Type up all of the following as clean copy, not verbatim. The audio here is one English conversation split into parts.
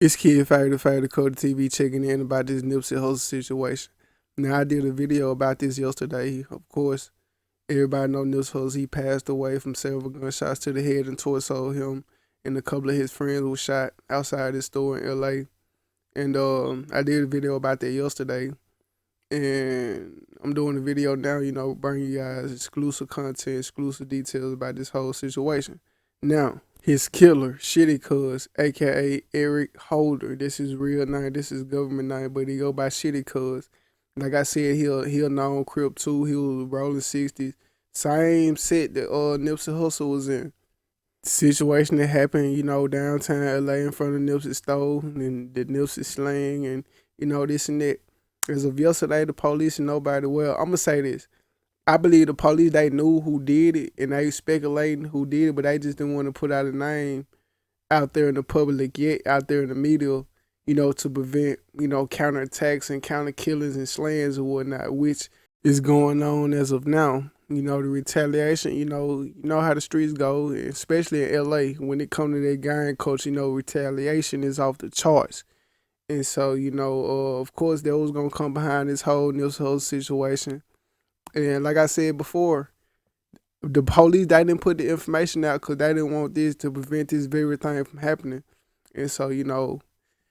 It's Kid FadedCultureTV checking in about this Nipsey Hussle situation. Now, I did a video about this yesterday. Of course, everybody know Nipsey Hussle. He passed away from several gunshots to the head and torso. Him and a couple of his friends were shot outside his store in LA. And I did a video about that yesterday. And I'm doing a video now, bringing you guys exclusive content, exclusive details about this whole situation. Now, his killer, Shitty Cuz, aka Eric Holder. This is real name. This is government name, but he go by Shitty Cuz. Like I said, he a known Crip too. He was rolling 60s. Same set that Nipsey Hussle was in. Situation that happened, downtown LA in front of Nipsey store and the Nipsey slang and this and that. As of yesterday, the police and nobody. Well, I'm gonna say this. I believe the police, they knew who did it and they speculating who did it, but they just didn't want to put out a name out there in the public yet, out there in the media, to prevent, counterattacks and counter killings and slayings or whatnot, which is going on as of now. The retaliation, you know how the streets go, especially in LA. When it comes to that gang culture, retaliation is off the charts. And so, of course, that was going to come behind this whole Nipsey Hussle situation. And like I said before, the police, they didn't put the information out because they didn't want this to prevent this very thing from happening. And so,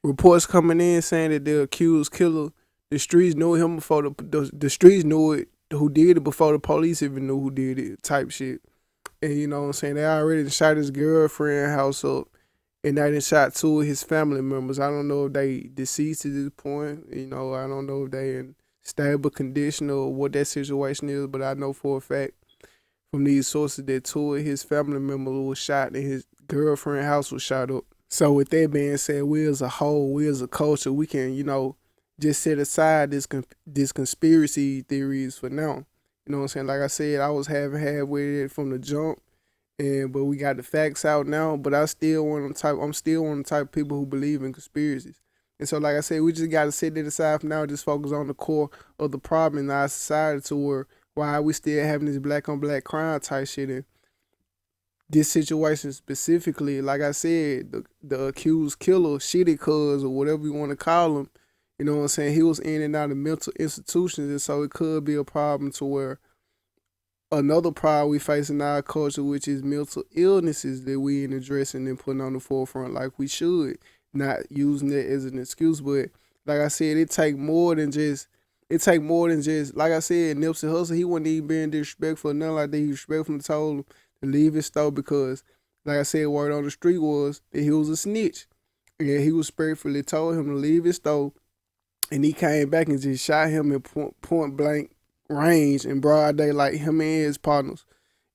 reports coming in saying that the accused killer, the streets knew him before the streets knew it, who did it before the police even knew who did it, type shit. And you know what I'm saying? They already shot his girlfriend house up. And they done shot two of his family members. I don't know if they deceased at this point. I don't know if they in stable condition or what that situation is, but I know for a fact from these sources that two of his family members were shot and his girlfriend house was shot up. So with that being said, we as a whole, we as a culture, we can, just set aside this conspiracy theories for now. You know what I'm saying? Like I said, I was half with it from the jump. But we got the facts out now. But I'm still one of the type of people who believe in conspiracies. And so, like I said, we just got to set it aside for now. Just focus on the core of the problem in our society, to where why we still having this black on black crime type shit. And this situation specifically, like I said, the accused killer, Shitty Cuz, or whatever you want to call him, you know what I'm saying? He was in and out of mental institutions, and so it could be a problem to where another problem we face in our culture, which is mental illnesses that we ain't addressing and putting on the forefront like we should, not using it as an excuse. But like I said, it take more than just, like I said, Nipsey Hussle, he wasn't even being disrespectful, nothing like that. He respectfully told him to leave his store because, like I said, word on the street was that he was a snitch. And he respectfully told him to leave his store, and he came back and just shot him in point blank range in broad daylight, him and his partners.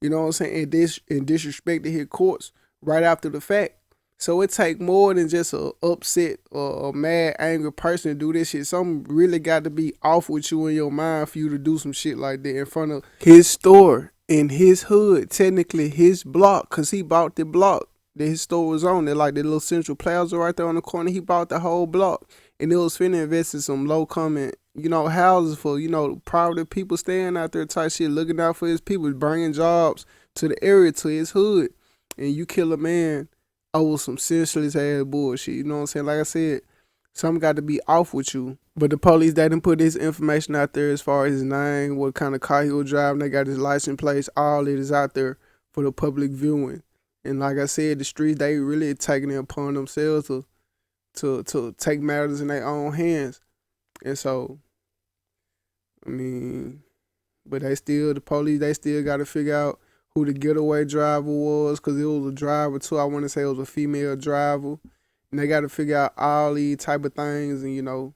You know what I'm saying? And disrespected his courts right after the fact. So it take more than just a upset or a mad, angry person to do this shit. Something really got to be off with you in your mind for you to do some shit like that in front of his store, in his hood, technically his block, because he bought the block that his store was on. They're like the little Central Plaza right there on the corner. He bought the whole block. And it was finna invest in some low comment, houses for, private people staying out there type shit, looking out for his people, bringing jobs to the area, to his hood. And you kill a man over some senseless ass bullshit. You know what I'm saying? Like I said, something got to be off with you. But the police, they didn't put this information out there as far as his name, what kind of car he was driving. They got his license plates. All it is out there for the public viewing. And like I said, the streets, they really taking it upon themselves to take matters in their own hands. And so, but the police, they still got to figure out who the getaway driver was, because it was a driver too. I want to say it was a female driver. And they got to figure out all these type of things and,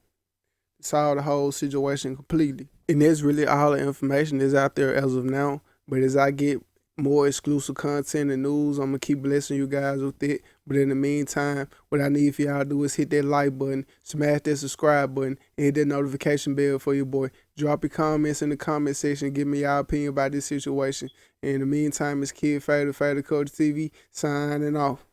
solve the whole situation completely. And that's really all the information that's out there as of now. But as I get more exclusive content and news, I'm going to keep blessing you guys with it. But in the meantime, what I need for y'all to do is hit that like button, smash that subscribe button, and hit that notification bell for your boy. Drop your comments in the comment section. Give me your opinion about this situation. And in the meantime, it's Kid FadedCultureTV signing off.